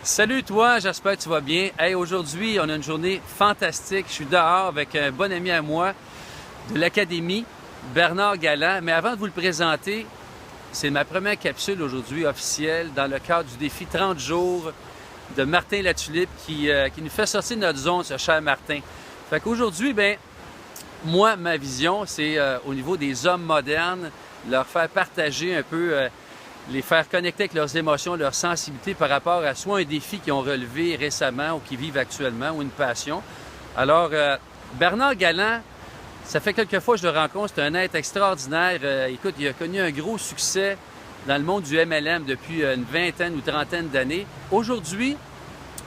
Salut toi, j'espère que tu vas bien. Hey, aujourd'hui, on a une journée fantastique. Je suis dehors avec un bon ami à moi de l'Académie, Bernard Galland. Mais avant de vous le présenter, c'est ma première capsule aujourd'hui officielle dans le cadre du défi 30 jours de Martin Latulippe qui nous fait sortir de notre zone, ce cher Martin. Fait qu'aujourd'hui, moi, ma vision, c'est au niveau des hommes modernes, leur faire partager un peu, les faire connecter avec leurs émotions, leur sensibilité par rapport à soit un défi qu'ils ont relevé récemment ou qu'ils vivent actuellement ou une passion. Alors, Bernard Galland, ça fait quelques fois que je le rencontre, c'est un être extraordinaire. Écoute, il a connu un gros succès dans le monde du MLM depuis une vingtaine ou trentaine d'années. Aujourd'hui,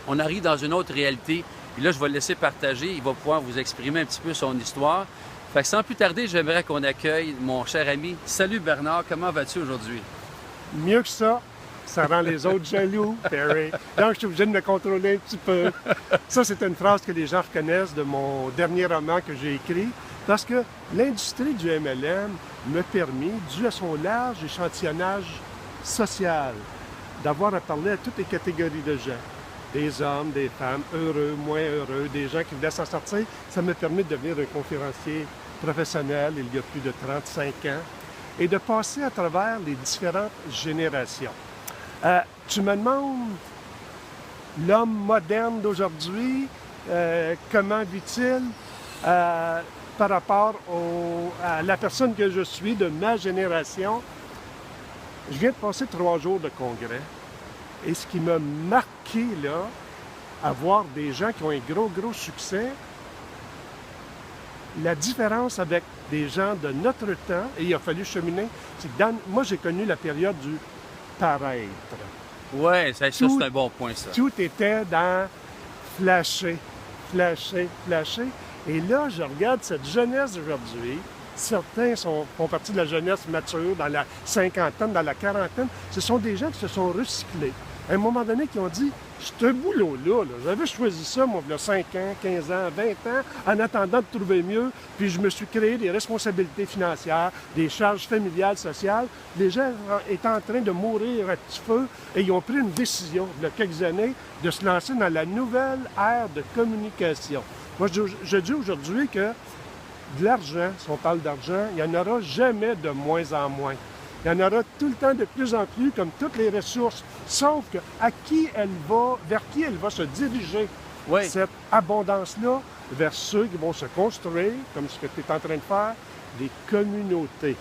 on arrive dans une autre réalité. Et là, je vais le laisser partager. Il va pouvoir vous exprimer un petit peu son histoire. Fait que sans plus tarder, j'aimerais qu'on accueille mon cher ami. Salut Bernard, comment vas-tu aujourd'hui? Mieux que ça rend les autres jaloux, Perry. Donc, je suis obligé de me contrôler un petit peu. Ça, c'est une phrase que les gens reconnaissent de mon dernier roman que j'ai écrit, parce que l'industrie du MLM m'a permis, dû à son large échantillonnage social, d'avoir à parler à toutes les catégories de gens. Des hommes, des femmes, heureux, moins heureux, des gens qui voulaient s'en sortir. Ça m'a permis de devenir un conférencier professionnel il y a plus de 35 ans et de passer à travers les différentes générations. Tu me demandes, l'homme moderne d'aujourd'hui, comment vit-il par rapport à la personne que je suis, de ma génération? Je viens de passer 3 jours de congrès. Et ce qui m'a marqué, là, à voir des gens qui ont un gros succès, la différence avec des gens de notre temps, et il a fallu cheminer, c'est que moi, j'ai connu la période du paraître. Oui, ça c'est un bon point, ça. Tout était dans flasher. Et là, je regarde cette jeunesse d'aujourd'hui. Certains font partie de la jeunesse mature, dans la cinquantaine, dans la quarantaine. Ce sont des gens qui se sont recyclés. À un moment donné, qui ont dit, ce boulot-là, j'avais choisi ça, moi, il y a 5 ans, 15 ans, 20 ans, en attendant de trouver mieux, puis je me suis créé des responsabilités financières, des charges familiales, sociales. Les gens étaient en train de mourir à petit feu et ils ont pris une décision, il y a quelques années, de se lancer dans la nouvelle ère de communication. Moi, je dis aujourd'hui que de l'argent, si on parle d'argent, il n'y en aura jamais de moins en moins. Il y en aura tout le temps de plus en plus, comme toutes les ressources, sauf que vers qui elle va se diriger, cette abondance-là, vers ceux qui vont se construire, comme ce que tu es en train de faire, des communautés.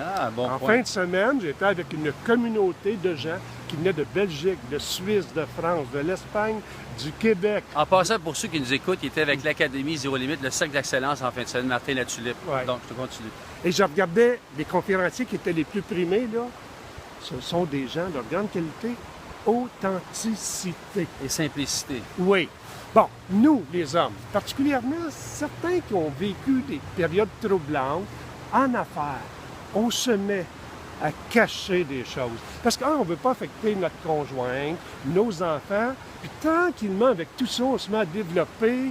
Ah, bon en point. fin de semaine, j'étais avec une communauté de gens qui venaient de Belgique, de Suisse, de France, de l'Espagne, du Québec. En passant, pour ceux qui nous écoutent, il était avec l'Académie Zéro Limite, le cercle d'excellence en fin de semaine, Martin Latulippe. Ouais. Donc, je te continue. Et je regardais les conférenciers qui étaient les plus primés, là. Ce sont des gens de grande qualité, authenticité. Et simplicité. Oui. Bon, nous, les hommes, particulièrement certains qui ont vécu des périodes troublantes en affaires, on se met à cacher des choses. Parce qu'on ne veut pas affecter notre conjoint, nos enfants, puis tranquillement, avec tout ça, on se met à développer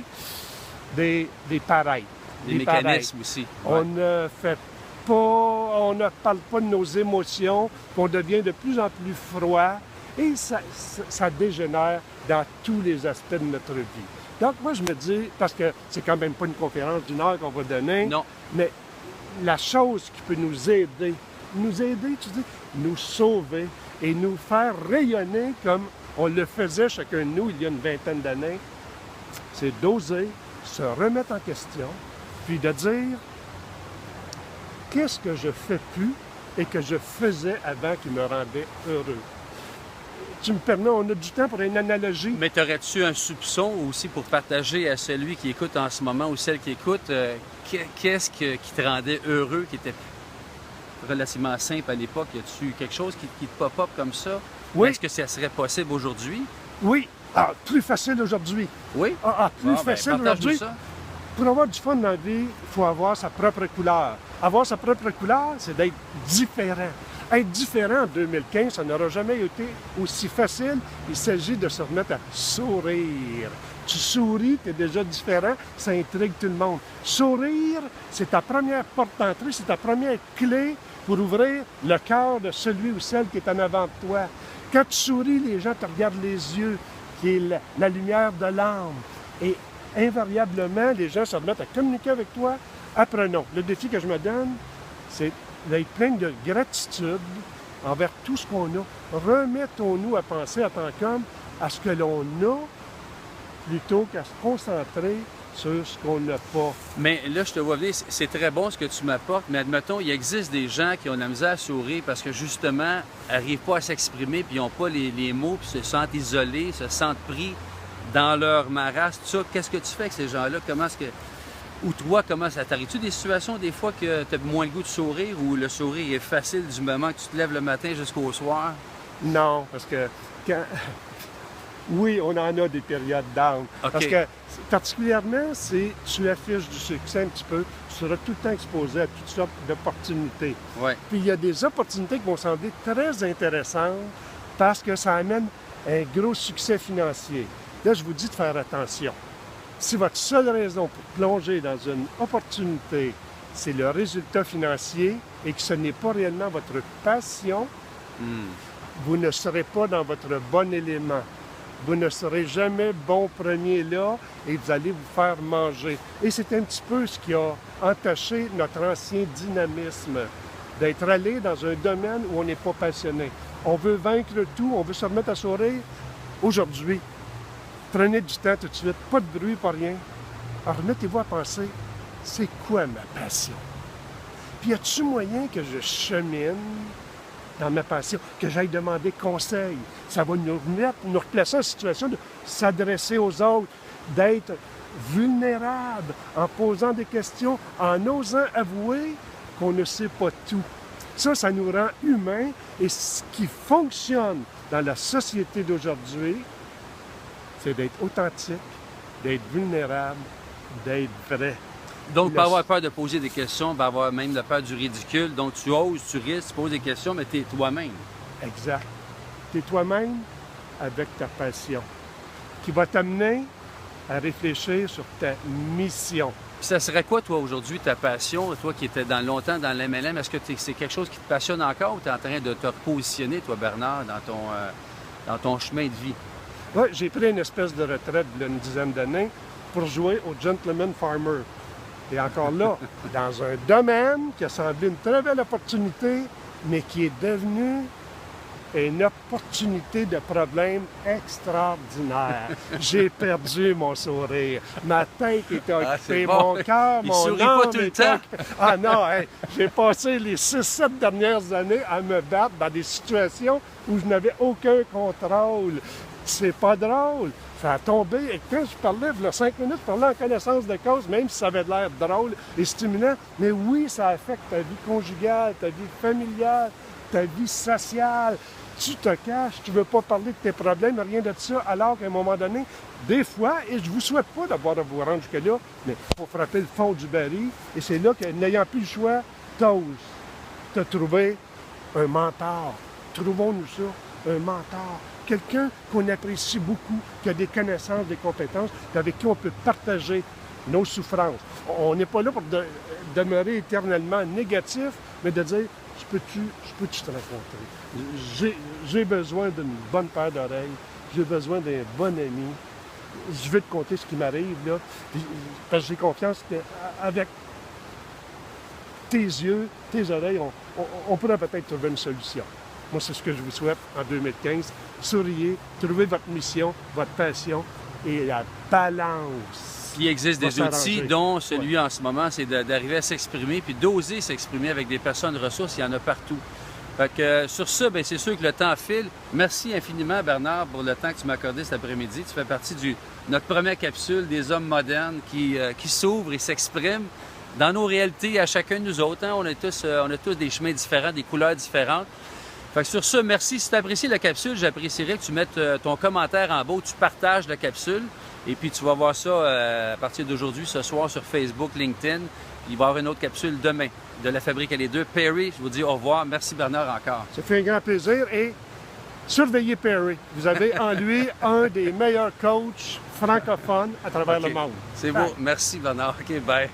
des pareils. Des mécanismes aussi. On ne fait pas, on ne parle pas de nos émotions, puis on devient de plus en plus froid, et ça dégénère dans tous les aspects de notre vie. Donc, moi, je me dis, parce que c'est quand même pas une conférence d'une heure qu'on va donner, Non. mais la chose qui peut nous aider, tu dis, nous sauver et nous faire rayonner comme on le faisait chacun de nous il y a une vingtaine d'années, c'est d'oser se remettre en question, puis de dire qu'est-ce que je fais plus et que je faisais avant qui me rendait heureux. Tu me permets, on a du temps pour une analogie. Mais t'aurais-tu un soupçon aussi pour partager à celui qui écoute en ce moment ou celle qui écoute, qu'est-ce qui te rendait heureux, qui était relativement simple à l'époque? Y a-tu quelque chose qui te pop-up comme ça? Oui. Est-ce que ça serait possible aujourd'hui? Oui. Plus facile aujourd'hui. Oui? Plus facile aujourd'hui. Ça. Pour avoir du fun dans la vie, il faut avoir sa propre couleur. Avoir sa propre couleur, c'est d'être différent. Être différent en 2015, ça n'aura jamais été aussi facile. Il s'agit de se remettre à sourire. Tu souris, tu es déjà différent, ça intrigue tout le monde. Sourire, c'est ta première porte d'entrée, c'est ta première clé pour ouvrir le cœur de celui ou celle qui est en avant de toi. Quand tu souris, les gens te regardent les yeux. qui est la lumière de l'âme. Et invariablement, les gens se remettent à communiquer avec toi. Apprenons. Le défi que je me donne, c'est d'être plein de gratitude envers tout ce qu'on a. Remettons-nous à penser en tant qu'homme à ce que l'on a plutôt qu'à se concentrer sur ce qu'on n'a pas. Mais là, je te vois venir, c'est très bon ce que tu m'apportes, mais admettons, il existe des gens qui ont de la misère à sourire parce que justement, n'arrivent pas à s'exprimer, puis ils n'ont pas les mots, puis se sentent isolés, se sentent pris dans leur marasme, tout ça. Qu'est-ce que tu fais avec ces gens-là? Comment est-ce que... Ou toi, comment ça t'arrive-tu des situations des fois que tu as moins le goût de sourire ou le sourire est facile du moment que tu te lèves le matin jusqu'au soir? Non, parce que quand... Oui, on en a des périodes down. OK. Parce que, particulièrement, si tu affiches du succès un petit peu, tu seras tout le temps exposé à toutes sortes d'opportunités. Ouais. Puis il y a des opportunités qui vont sembler très intéressantes parce que ça amène un gros succès financier. Là, je vous dis de faire attention. Si votre seule raison pour plonger dans une opportunité, c'est le résultat financier et que ce n'est pas réellement votre passion, vous ne serez pas dans votre bon élément. Vous ne serez jamais bon premier là et vous allez vous faire manger. Et c'est un petit peu ce qui a entaché notre ancien dynamisme, d'être allé dans un domaine où on n'est pas passionné. On veut vaincre tout, on veut se remettre à sourire. Aujourd'hui, prenez du temps tout de suite, pas de bruit, pas rien. Alors remettez-vous à penser, c'est quoi ma passion? Puis y a-t-il moyen que je chemine dans ma passion, que j'aille demander conseil? Ça va nous replacer en situation de s'adresser aux autres, d'être vulnérable en posant des questions, en osant avouer qu'on ne sait pas tout. Ça nous rend humains et ce qui fonctionne dans la société d'aujourd'hui, c'est d'être authentique, d'être vulnérable, d'être vrai. Donc, pas avoir peur de poser des questions, pas avoir même la peur du ridicule. Donc, tu oses, tu risques, tu poses des questions, mais tu es toi-même. Exact. Tu es toi-même avec ta passion, qui va t'amener à réfléchir sur ta mission. Puis ça serait quoi, toi, aujourd'hui, ta passion? Toi qui étais longtemps dans l'MLM, est-ce que c'est quelque chose qui te passionne encore ou tu es en train de te repositionner, toi, Bernard, dans ton chemin de vie? Oui, j'ai pris une espèce de retraite il y a une dizaine d'années pour jouer au Gentleman Farmer. Et encore là, dans un domaine qui a semblé une très belle opportunité, mais qui est devenu une opportunité de problème extraordinaire. J'ai perdu mon sourire. Ma tête était occupée, bon. mon cœur, mon âme... Il sourit pas tout le temps. Ah non, hey, j'ai passé les 6-7 dernières années à me battre dans des situations où je n'avais aucun contrôle. C'est pas drôle. Ça a tombé. Et quand je parlais, il y a 5 minutes, je parlais en connaissance de cause, même si ça avait l'air drôle et stimulant. Mais oui, ça affecte ta vie conjugale, ta vie familiale, ta vie sociale. Tu te caches, tu ne veux pas parler de tes problèmes, rien de ça, alors qu'à un moment donné, des fois, et je ne vous souhaite pas d'avoir à vous rendre jusque-là, mais il faut frapper le fond du baril. Et c'est là que, n'ayant plus le choix, t'oses te trouver un mentor. Trouvons-nous ça, un mentor. Quelqu'un qu'on apprécie beaucoup, qui a des connaissances, des compétences, avec qui on peut partager nos souffrances. On n'est pas là pour demeurer éternellement négatif, mais de dire, je peux-tu te rencontrer? J'ai besoin d'une bonne paire d'oreilles, j'ai besoin d'un bon ami, je veux te conter ce qui m'arrive, là, parce que j'ai confiance qu'avec tes yeux, tes oreilles, on pourrait peut-être trouver une solution. Moi, c'est ce que je vous souhaite en 2015. Souriez, trouvez votre mission, votre passion et la balance. Il existe des outils, dont celui en ce moment, c'est d'arriver à s'exprimer puis d'oser s'exprimer avec des personnes ressources. Il y en a partout. Fait que, sur ça, bien, c'est sûr que le temps file. Merci infiniment, Bernard, pour le temps que tu m'as accordé cet après-midi. Tu fais partie de notre première capsule des hommes modernes qui s'ouvrent et s'expriment dans nos réalités à chacun de nous autres. Hein? On a tous des chemins différents, des couleurs différentes. Fait que sur ça, merci. Si tu apprécies la capsule, j'apprécierais que tu mettes ton commentaire en bas où tu partages la capsule. Et puis, tu vas voir ça à partir d'aujourd'hui, ce soir, sur Facebook, LinkedIn. Il va y avoir une autre capsule demain de La Fabrique à les deux. Perry, je vous dis au revoir. Merci, Bernard, encore. Ça fait un grand plaisir. Et surveillez Perry. Vous avez en lui un des meilleurs coachs francophones à travers le monde. C'est beau. Merci, Bernard. OK, bye.